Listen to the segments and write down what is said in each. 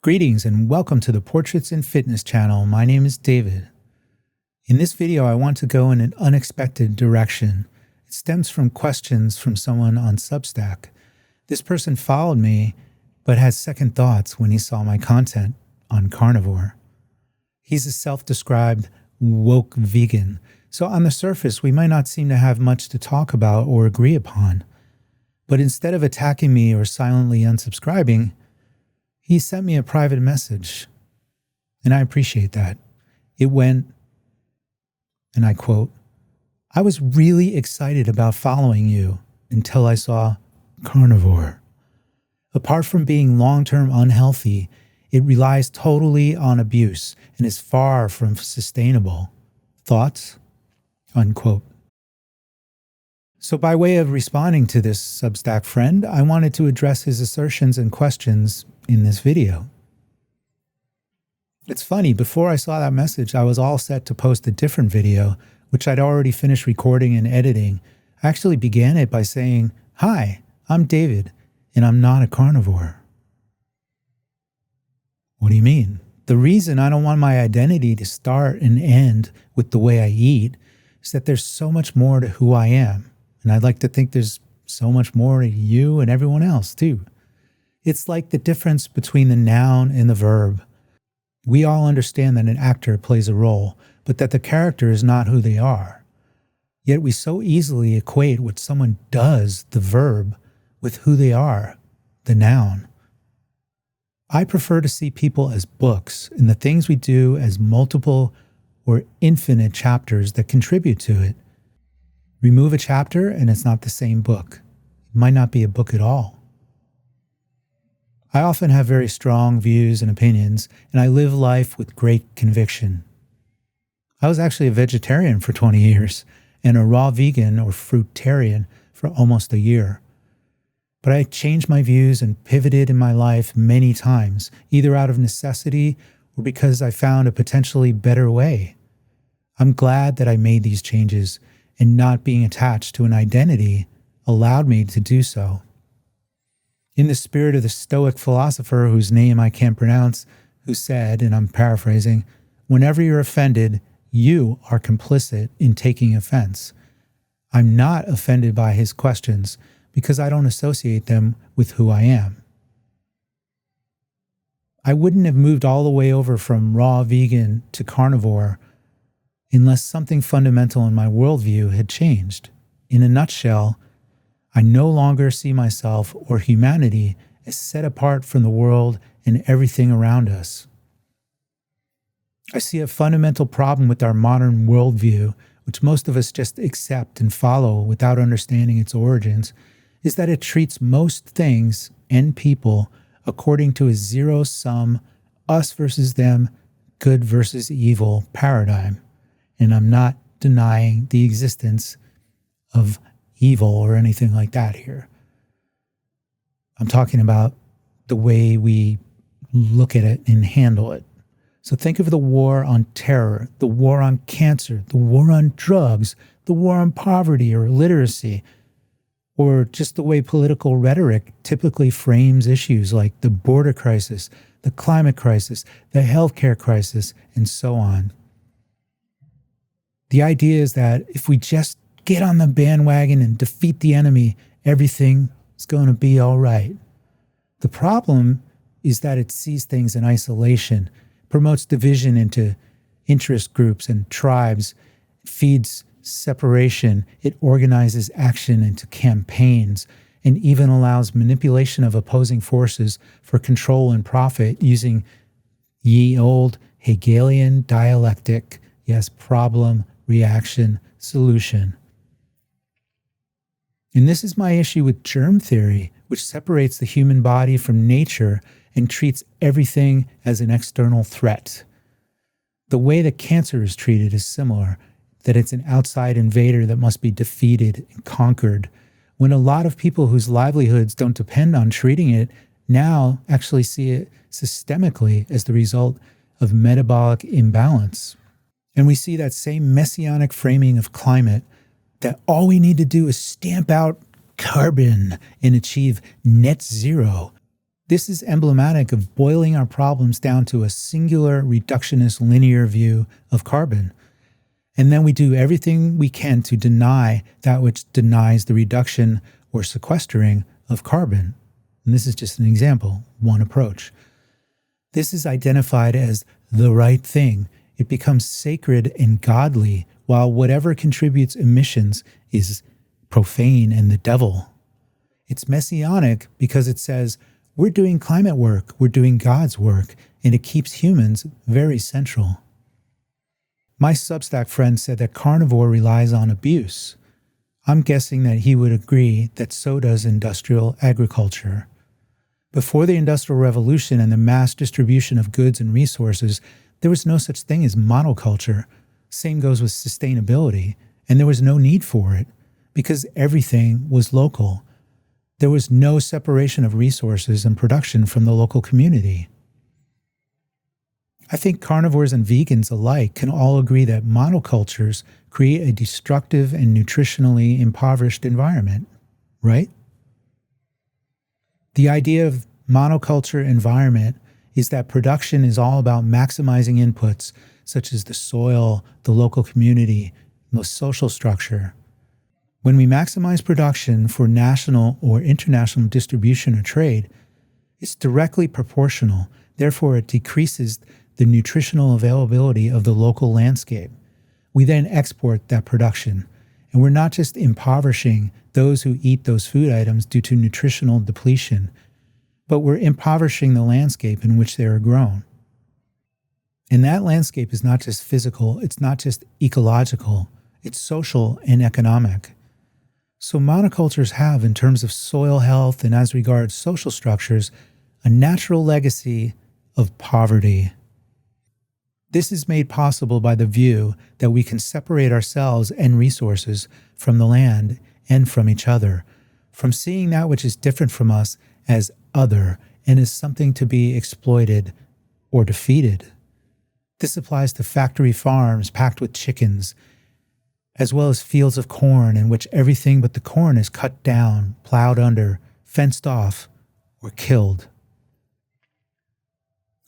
Greetings and welcome to the Portraits in Fitness channel. My name is David. In this video, I want to go in an unexpected direction. It stems from questions from someone on Substack. This person followed me, but had second thoughts when he saw my content on Carnivore. He's a self-described woke vegan, so on the surface, we might not seem to have much to talk about or agree upon. But instead of attacking me or silently unsubscribing, he sent me a private message, and I appreciate that. It went, and I quote, "I was really excited about following you until I saw Carnivore. Apart from being long-term unhealthy, it relies totally on abuse and is far from sustainable. Thoughts?" Unquote. So by way of responding to this Substack friend, I wanted to address his assertions and questions in this video. It's funny, before I saw that message, I was all set to post a different video, which I'd already finished recording and editing. I actually began it by saying, "Hi, I'm David, and I'm not a carnivore." What do you mean? The reason I don't want my identity to start and end with the way I eat is that there's so much more to who I am. And I'd like to think there's so much more to you and everyone else too. It's like the difference between the noun and the verb. We all understand that an actor plays a role, but that the character is not who they are. Yet we so easily equate what someone does, the verb, with who they are, the noun. I prefer to see people as books and the things we do as multiple or infinite chapters that contribute to it. Remove a chapter and it's not the same book. It might not be a book at all. I often have very strong views and opinions, and I live life with great conviction. I was actually a vegetarian for 20 years and a raw vegan or fruitarian for almost a year. But I changed my views and pivoted in my life many times, either out of necessity or because I found a potentially better way. I'm glad that I made these changes, and not being attached to an identity allowed me to do so. In the spirit of the Stoic philosopher whose name I can't pronounce, who said, and I'm paraphrasing, "Whenever you're offended, you are complicit in taking offense." I'm not offended by his questions because I don't associate them with who I am. I wouldn't have moved all the way over from raw vegan to carnivore unless something fundamental in my worldview had changed. In a nutshell, I no longer see myself or humanity as set apart from the world and everything around us. I see a fundamental problem with our modern worldview, which most of us just accept and follow without understanding its origins, is that it treats most things and people according to a zero-sum, us versus them, good versus evil paradigm. And I'm not denying the existence of evil or anything like that here. I'm talking about the way we look at it and handle it. So think of the war on terror, the war on cancer, the war on drugs, the war on poverty or illiteracy, or just the way political rhetoric typically frames issues like the border crisis, the climate crisis, the healthcare crisis, and so on. The idea is that if we just get on the bandwagon and defeat the enemy, everything is going to be all right. The problem is that it sees things in isolation, promotes division into interest groups and tribes, feeds separation, it organizes action into campaigns, and even allows manipulation of opposing forces for control and profit using ye old Hegelian dialectic, yes, problem, reaction, solution. And this is my issue with germ theory, which separates the human body from nature and treats everything as an external threat. The way that cancer is treated is similar, that it's an outside invader that must be defeated and conquered, when a lot of people whose livelihoods don't depend on treating it now actually see it systemically as the result of metabolic imbalance. And we see that same messianic framing of climate, that all we need to do is stamp out carbon and achieve net zero. This is emblematic of boiling our problems down to a singular reductionist linear view of carbon. And then we do everything we can to deny that which denies the reduction or sequestering of carbon. And this is just an example, one approach. This is identified as the right thing. It becomes sacred and godly, while whatever contributes emissions is profane and the devil. It's messianic because it says, we're doing climate work, we're doing God's work, and it keeps humans very central. My Substack friend said that carnivore relies on abuse. I'm guessing that he would agree that so does industrial agriculture. Before the Industrial Revolution and the mass distribution of goods and resources, there was no such thing as monoculture. Same goes with sustainability, and there was no need for it because everything was local. There was no separation of resources and production from the local community. I think carnivores and vegans alike can all agree that monocultures create a destructive and nutritionally impoverished environment, right? The idea of monoculture environment is that production is all about maximizing inputs such as the soil, the local community, and the social structure. When we maximize production for national or international distribution or trade, it's directly proportional. Therefore, it decreases the nutritional availability of the local landscape. We then export that production, and we're not just impoverishing those who eat those food items due to nutritional depletion, but we're impoverishing the landscape in which they are grown. And that landscape is not just physical, it's not just ecological, it's social and economic. So monocultures have, in terms of soil health and as regards social structures, a natural legacy of poverty. This is made possible by the view that we can separate ourselves and resources from the land and from each other, from seeing that which is different from us as other and as something to be exploited or defeated. This applies to factory farms packed with chickens, as well as fields of corn in which everything but the corn is cut down, plowed under, fenced off, or killed.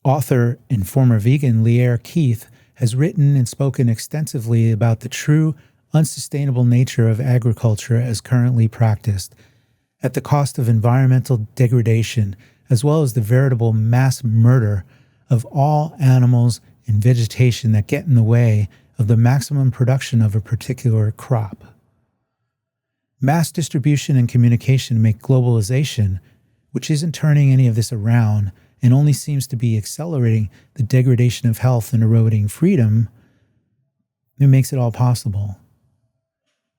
Author and former vegan Lierre Keith has written and spoken extensively about the true unsustainable nature of agriculture as currently practiced, at the cost of environmental degradation, as well as the veritable mass murder of all animals and vegetation that get in the way of the maximum production of a particular crop. Mass distribution and communication make globalization, which isn't turning any of this around and only seems to be accelerating the degradation of health and eroding freedom, it makes it all possible.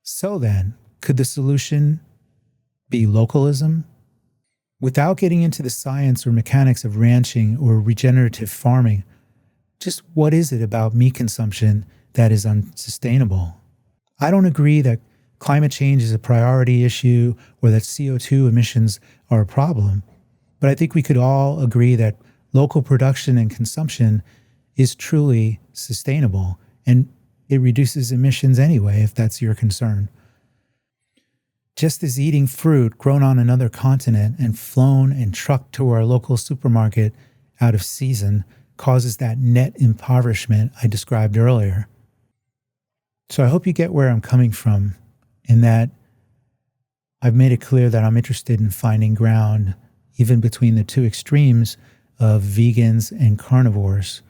So then, could the solution be localism? Without getting into the science or mechanics of ranching or regenerative farming, just what is it about meat consumption that is unsustainable? I don't agree that climate change is a priority issue or that CO2 emissions are a problem, but I think we could all agree that local production and consumption is truly sustainable, and it reduces emissions anyway, if that's your concern. Just as eating fruit grown on another continent and flown and trucked to our local supermarket out of season causes that net impoverishment I described earlier. So I hope you get where I'm coming from, in that I've made it clear that I'm interested in finding ground even between the two extremes of vegans and carnivores,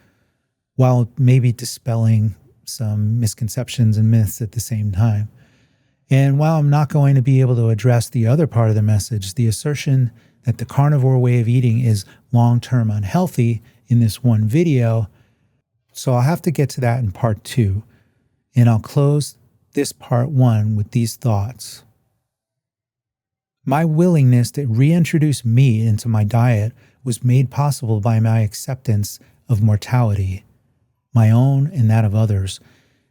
while maybe dispelling some misconceptions and myths at the same time. And while I'm not going to be able to address the other part of the message, the assertion that the carnivore way of eating is long-term unhealthy in this one video, so I'll have to get to that in part 2. And I'll close this part 1 with these thoughts. My willingness to reintroduce meat into my diet was made possible by my acceptance of mortality, my own and that of others,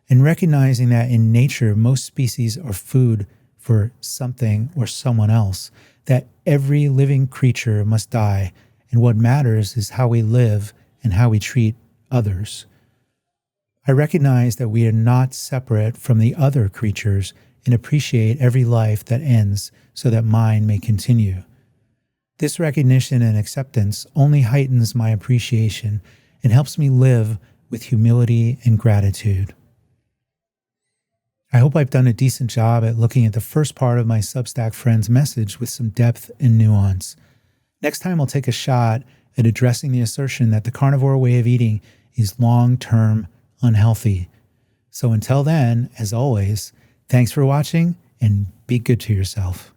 and recognizing that in nature most species are food for something or someone else, that every living creature must die, and what matters is how we live and how we treat others. I recognize that we are not separate from the other creatures and appreciate every life that ends so that mine may continue. This recognition and acceptance only heightens my appreciation and helps me live with humility and gratitude. I hope I've done a decent job at looking at the first part of my Substack friend's message with some depth and nuance. Next time, I'll take a shot at addressing the assertion that the carnivore way of eating is long-term unhealthy. So until then, as always, thanks for watching and be good to yourself.